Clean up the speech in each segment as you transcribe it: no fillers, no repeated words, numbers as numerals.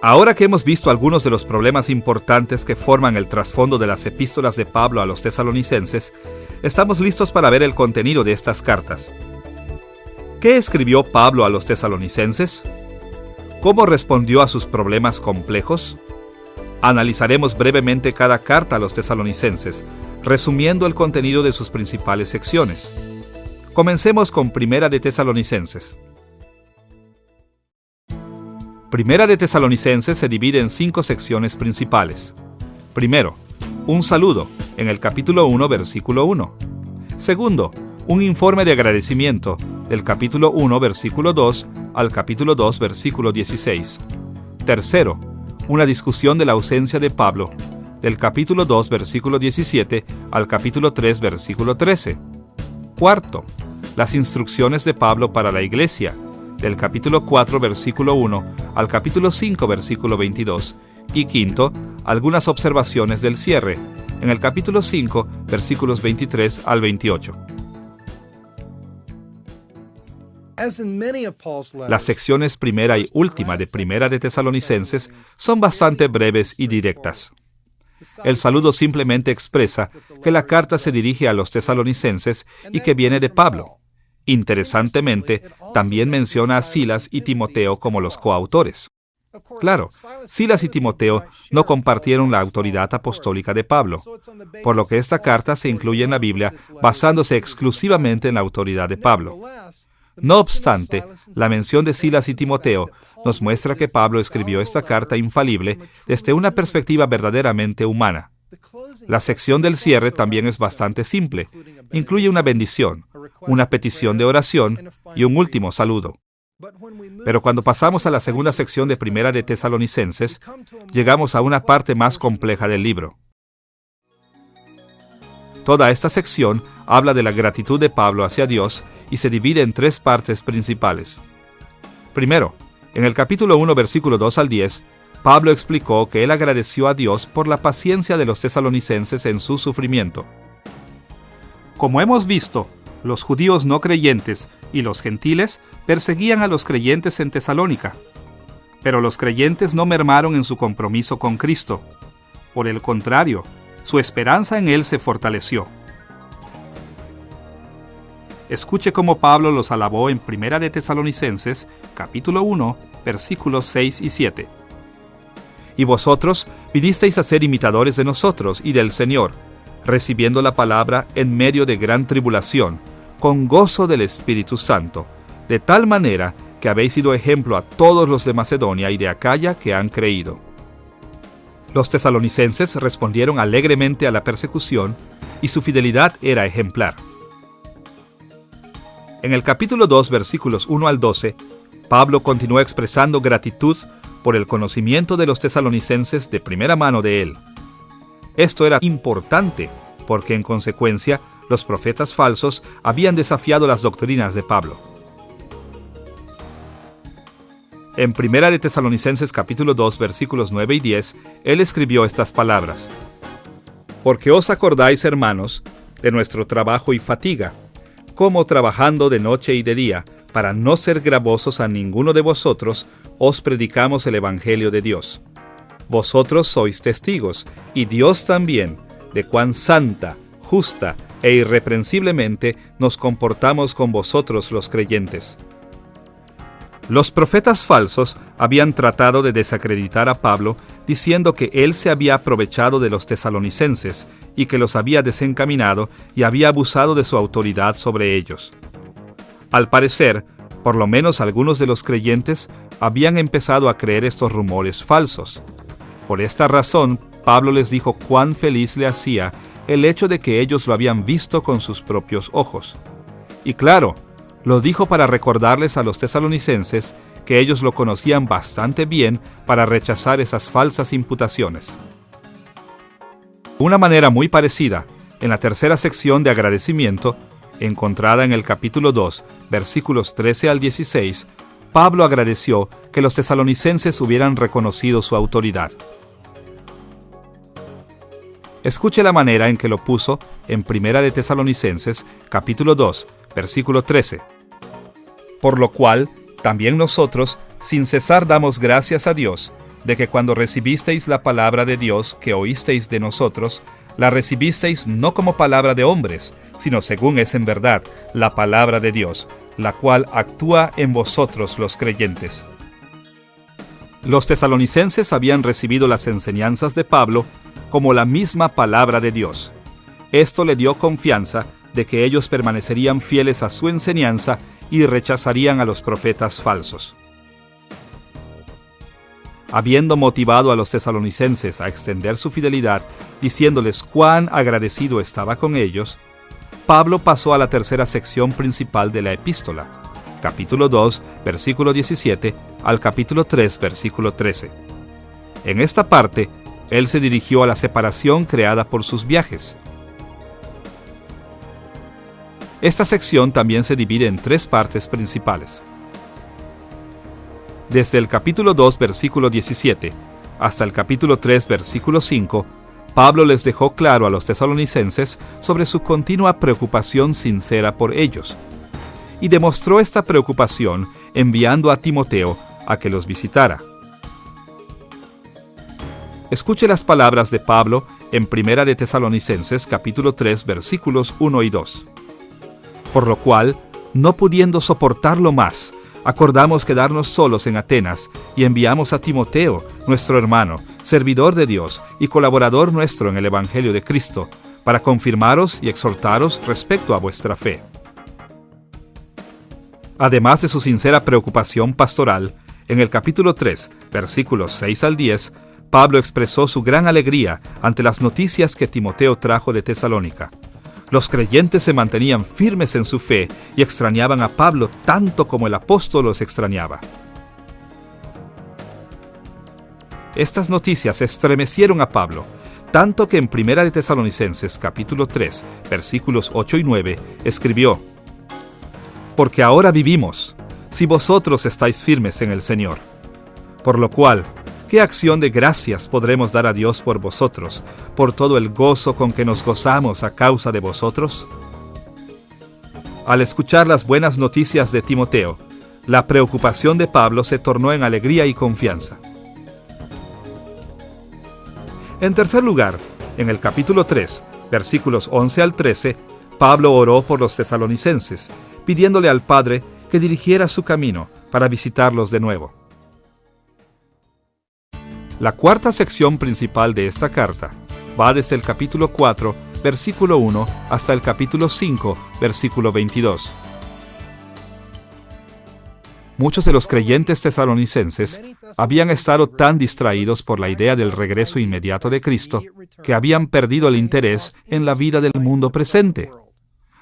Ahora que hemos visto algunos de los problemas importantes que forman el trasfondo de las epístolas de Pablo a los tesalonicenses, estamos listos para ver el contenido de estas cartas. ¿Qué escribió Pablo a los tesalonicenses? ¿Cómo respondió a sus problemas complejos? Analizaremos brevemente cada carta a los tesalonicenses, resumiendo el contenido de sus principales secciones. Comencemos con Primera de Tesalonicenses. Primera de Tesalonicenses se divide en 5 secciones principales. Primero, un saludo, en el capítulo 1, versículo 1. Segundo, un informe de agradecimiento, del capítulo 1, versículo 2, al capítulo 2, versículo 16. Tercero, una discusión de la ausencia de Pablo, del capítulo 2, versículo 17, al capítulo 3, versículo 13. Cuarto, las instrucciones de Pablo para la iglesia, del capítulo 4, versículo 1, al capítulo 5, versículo 22. Y quinto, algunas observaciones del cierre, en el capítulo 5, versículos 23 al 28. Las secciones primera y última de Primera de Tesalonicenses son bastante breves y directas. El saludo simplemente expresa que la carta se dirige a los tesalonicenses y que viene de Pablo. Interesantemente, también menciona a Silas y Timoteo como los coautores. Claro, Silas y Timoteo no compartieron la autoridad apostólica de Pablo, por lo que esta carta se incluye en la Biblia basándose exclusivamente en la autoridad de Pablo. No obstante, la mención de Silas y Timoteo nos muestra que Pablo escribió esta carta infalible desde una perspectiva verdaderamente humana. La sección del cierre también es bastante simple. Incluye una bendición, una petición de oración y un último saludo. Pero cuando pasamos a la segunda sección de Primera de Tesalonicenses, llegamos a una parte más compleja del libro. Toda esta sección habla de la gratitud de Pablo hacia Dios y se divide en 3 partes principales. Primero, en el capítulo 1, versículo 2 al 10, Pablo explicó que él agradeció a Dios por la paciencia de los tesalonicenses en su sufrimiento. Como hemos visto, los judíos no creyentes y los gentiles perseguían a los creyentes en Tesalónica. Pero los creyentes no mermaron en su compromiso con Cristo. Por el contrario, su esperanza en Él se fortaleció. Escuche cómo Pablo los alabó en Primera de Tesalonicenses, capítulo 1, versículos 6 y 7. Y vosotros vinisteis a ser imitadores de nosotros y del Señor, recibiendo la palabra en medio de gran tribulación, con gozo del Espíritu Santo, de tal manera que habéis sido ejemplo a todos los de Macedonia y de Acaya que han creído. Los tesalonicenses respondieron alegremente a la persecución y su fidelidad era ejemplar. En el capítulo 2, versículos 1 al 12, Pablo continuó expresando gratitud por el conocimiento de los tesalonicenses de primera mano de él. Esto era importante porque en consecuencia los profetas falsos habían desafiado las doctrinas de Pablo. En Primera de Tesalonicenses capítulo 2 versículos 9 y 10, él escribió estas palabras: Porque os acordáis, hermanos, de nuestro trabajo y fatiga, como trabajando de noche y de día, para no ser gravosos a ninguno de vosotros, os predicamos el Evangelio de Dios. Vosotros sois testigos, y Dios también, de cuán santa, justa e irreprensiblemente nos comportamos con vosotros los creyentes. Los profetas falsos habían tratado de desacreditar a Pablo diciendo que él se había aprovechado de los tesalonicenses y que los había desencaminado y había abusado de su autoridad sobre ellos. Al parecer, por lo menos algunos de los creyentes habían empezado a creer estos rumores falsos. Por esta razón, Pablo les dijo cuán feliz le hacía el hecho de que ellos lo habían visto con sus propios ojos. Y claro, lo dijo para recordarles a los tesalonicenses que ellos lo conocían bastante bien para rechazar esas falsas imputaciones. De una manera muy parecida, en la tercera sección de agradecimiento, encontrada en el capítulo 2, versículos 13 al 16, Pablo agradeció que los tesalonicenses hubieran reconocido su autoridad. Escuche la manera en que lo puso en Primera de Tesalonicenses, capítulo 2, versículo 13. Por lo cual, también nosotros, sin cesar damos gracias a Dios, de que cuando recibisteis la palabra de Dios que oísteis de nosotros, la recibisteis no como palabra de hombres, sino según es en verdad la palabra de Dios, la cual actúa en vosotros los creyentes. Los tesalonicenses habían recibido las enseñanzas de Pablo como la misma palabra de Dios. Esto le dio confianza de que ellos permanecerían fieles a su enseñanza y rechazarían a los profetas falsos. Habiendo motivado a los tesalonicenses a extender su fidelidad, diciéndoles cuán agradecido estaba con ellos, Pablo pasó a la tercera sección principal de la epístola, capítulo 2, versículo 17, al capítulo 3, versículo 13. En esta parte, él se dirigió a la separación creada por sus viajes. Esta sección también se divide en tres partes principales. Desde el capítulo 2, versículo 17, hasta el capítulo 3, versículo 5, Pablo les dejó claro a los tesalonicenses sobre su continua preocupación sincera por ellos, y demostró esta preocupación enviando a Timoteo a que los visitara. Escuche las palabras de Pablo en Primera de Tesalonicenses, capítulo 3, versículos 1 y 2. Por lo cual, no pudiendo soportarlo más, acordamos quedarnos solos en Atenas y enviamos a Timoteo, nuestro hermano, servidor de Dios y colaborador nuestro en el Evangelio de Cristo, para confirmaros y exhortaros respecto a vuestra fe. Además de su sincera preocupación pastoral, en el capítulo 3, versículos 6 al 10, Pablo expresó su gran alegría ante las noticias que Timoteo trajo de Tesalónica. Los creyentes se mantenían firmes en su fe y extrañaban a Pablo tanto como el apóstol los extrañaba. Estas noticias estremecieron a Pablo, tanto que en Primera de Tesalonicenses, capítulo 3, versículos 8 y 9, escribió: Porque ahora vivimos, si vosotros estáis firmes en el Señor. Por lo cual, ¿qué acción de gracias podremos dar a Dios por vosotros, por todo el gozo con que nos gozamos a causa de vosotros? Al escuchar las buenas noticias de Timoteo, la preocupación de Pablo se tornó en alegría y confianza. En tercer lugar, en el capítulo 3, versículos 11 al 13, Pablo oró por los tesalonicenses, pidiéndole al Padre que dirigiera su camino para visitarlos de nuevo. La cuarta sección principal de esta carta va desde el capítulo 4, versículo 1, hasta el capítulo 5, versículo 22. Muchos de los creyentes tesalonicenses habían estado tan distraídos por la idea del regreso inmediato de Cristo que habían perdido el interés en la vida del mundo presente.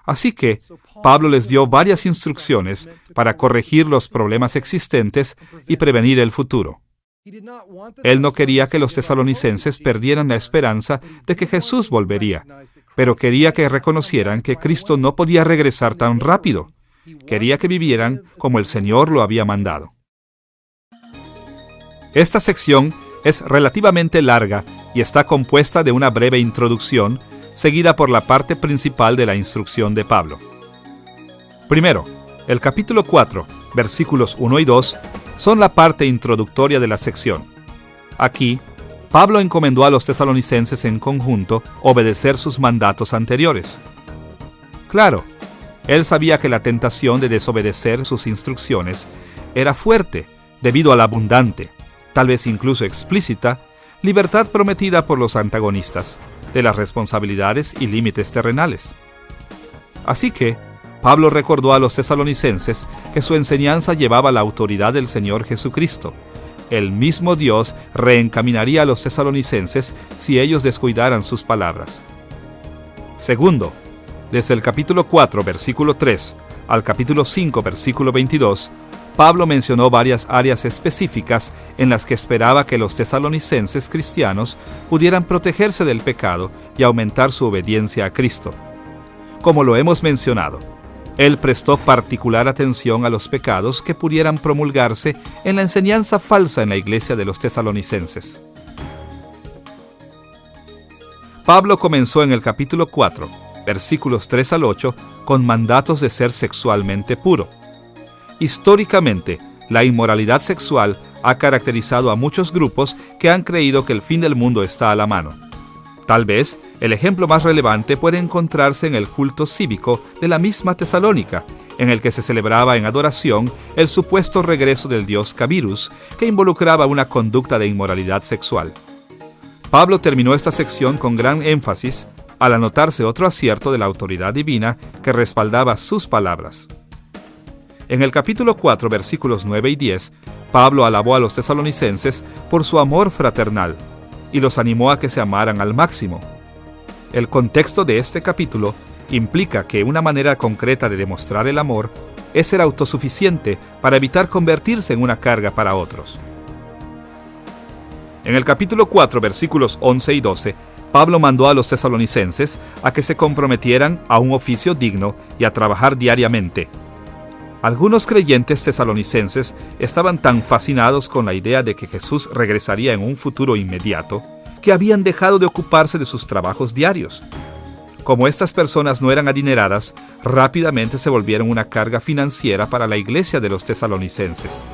Así que Pablo les dio varias instrucciones para corregir los problemas existentes y prevenir el futuro. Él no quería que los tesalonicenses perdieran la esperanza de que Jesús volvería, pero quería que reconocieran que Cristo no podía regresar tan rápido. Quería que vivieran como el Señor lo había mandado. Esta sección es relativamente larga y está compuesta de una breve introducción, seguida por la parte principal de la instrucción de Pablo. Primero, el capítulo 4, versículos 1 y 2, son la parte introductoria de la sección. Aquí, Pablo encomendó a los tesalonicenses en conjunto obedecer sus mandatos anteriores. Claro, él sabía que la tentación de desobedecer sus instrucciones era fuerte debido a la abundante, tal vez incluso explícita, libertad prometida por los antagonistas de las responsabilidades y límites terrenales. Así que, Pablo recordó a los tesalonicenses que su enseñanza llevaba la autoridad del Señor Jesucristo. El mismo Dios reencaminaría a los tesalonicenses si ellos descuidaran sus palabras. Segundo, desde el capítulo 4, versículo 3, al capítulo 5, versículo 22, Pablo mencionó varias áreas específicas en las que esperaba que los tesalonicenses cristianos pudieran protegerse del pecado y aumentar su obediencia a Cristo. Como lo hemos mencionado, él prestó particular atención a los pecados que pudieran promulgarse en la enseñanza falsa en la iglesia de los tesalonicenses. Pablo comenzó en el capítulo 4, versículos 3 al 8, con mandatos de ser sexualmente puro. Históricamente, la inmoralidad sexual ha caracterizado a muchos grupos que han creído que el fin del mundo está a la mano. Tal vez el ejemplo más relevante puede encontrarse en el culto cívico de la misma Tesalónica, en el que se celebraba en adoración el supuesto regreso del dios Cabirus, que involucraba una conducta de inmoralidad sexual. Pablo terminó esta sección con gran énfasis al anotarse otro acierto de la autoridad divina que respaldaba sus palabras. En el capítulo 4, versículos 9 y 10, Pablo alabó a los tesalonicenses por su amor fraternal y los animó a que se amaran al máximo. El contexto de este capítulo implica que una manera concreta de demostrar el amor es ser autosuficiente para evitar convertirse en una carga para otros. En el capítulo 4, versículos 11 y 12, Pablo mandó a los tesalonicenses a que se comprometieran a un oficio digno y a trabajar diariamente. Algunos creyentes tesalonicenses estaban tan fascinados con la idea de que Jesús regresaría en un futuro inmediato que habían dejado de ocuparse de sus trabajos diarios. Como estas personas no eran adineradas, rápidamente se volvieron una carga financiera para la iglesia de los tesalonicenses.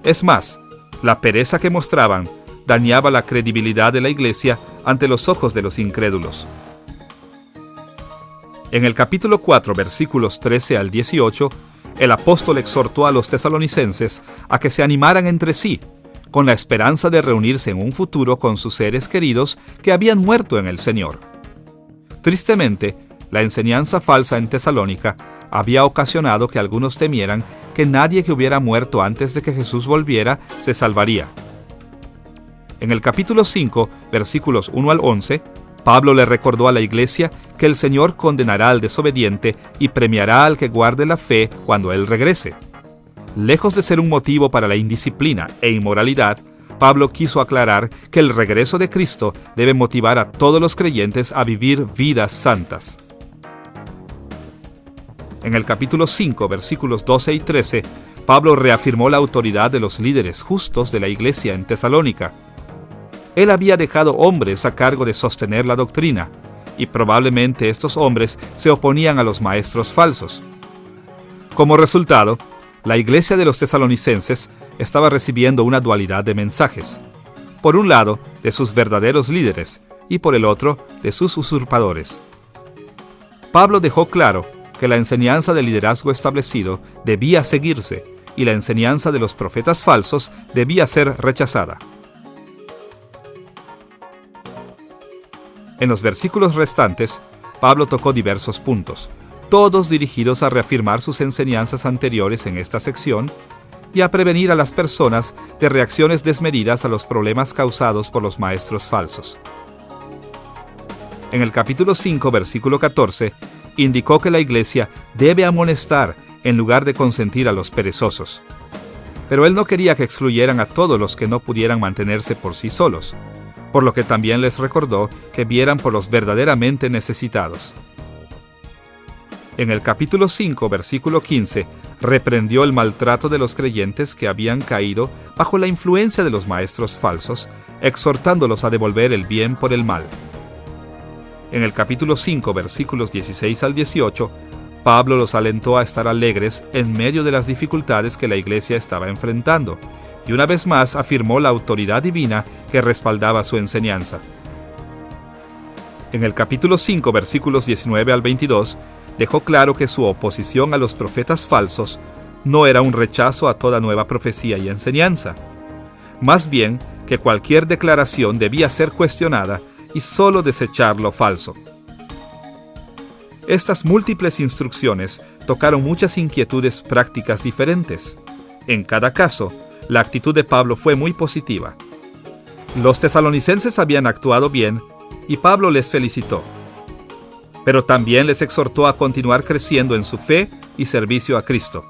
Es más, la pereza que mostraban dañaba la credibilidad de la iglesia ante los ojos de los incrédulos. En el capítulo 4, versículos 13 al 18, el apóstol exhortó a los tesalonicenses a que se animaran entre sí, con la esperanza de reunirse en un futuro con sus seres queridos que habían muerto en el Señor. Tristemente, la enseñanza falsa en Tesalónica había ocasionado que algunos temieran que nadie que hubiera muerto antes de que Jesús volviera se salvaría. En el capítulo 5, versículos 1 al 11, Pablo le recordó a la iglesia que el Señor condenará al desobediente y premiará al que guarde la fe cuando Él regrese. Lejos de ser un motivo para la indisciplina e inmoralidad, Pablo quiso aclarar que el regreso de Cristo debe motivar a todos los creyentes a vivir vidas santas. En el capítulo 5, versículos 12 y 13, Pablo reafirmó la autoridad de los líderes justos de la iglesia en Tesalónica. Él había dejado hombres a cargo de sostener la doctrina, y probablemente estos hombres se oponían a los maestros falsos. Como resultado, la iglesia de los tesalonicenses estaba recibiendo una dualidad de mensajes. Por un lado, de sus verdaderos líderes, y por el otro, de sus usurpadores. Pablo dejó claro que la enseñanza del liderazgo establecido debía seguirse, y la enseñanza de los profetas falsos debía ser rechazada. En los versículos restantes, Pablo tocó diversos puntos, todos dirigidos a reafirmar sus enseñanzas anteriores en esta sección y a prevenir a las personas de reacciones desmedidas a los problemas causados por los maestros falsos. En el capítulo 5, versículo 14, indicó que la iglesia debe amonestar en lugar de consentir a los perezosos. Pero él no quería que excluyeran a todos los que no pudieran mantenerse por sí solos, por lo que también les recordó que vieran por los verdaderamente necesitados. En el capítulo 5, versículo 15, reprendió el maltrato de los creyentes que habían caído bajo la influencia de los maestros falsos, exhortándolos a devolver el bien por el mal. En el capítulo 5, versículos 16 al 18, Pablo los alentó a estar alegres en medio de las dificultades que la iglesia estaba enfrentando, y una vez más afirmó la autoridad divina que respaldaba su enseñanza. En el capítulo 5, versículos 19 al 22, dejó claro que su oposición a los profetas falsos no era un rechazo a toda nueva profecía y enseñanza. Más bien, que cualquier declaración debía ser cuestionada y solo desechar lo falso. Estas múltiples instrucciones tocaron muchas inquietudes prácticas diferentes. En cada caso, la actitud de Pablo fue muy positiva. Los tesalonicenses habían actuado bien y Pablo les felicitó. Pero también les exhortó a continuar creciendo en su fe y servicio a Cristo.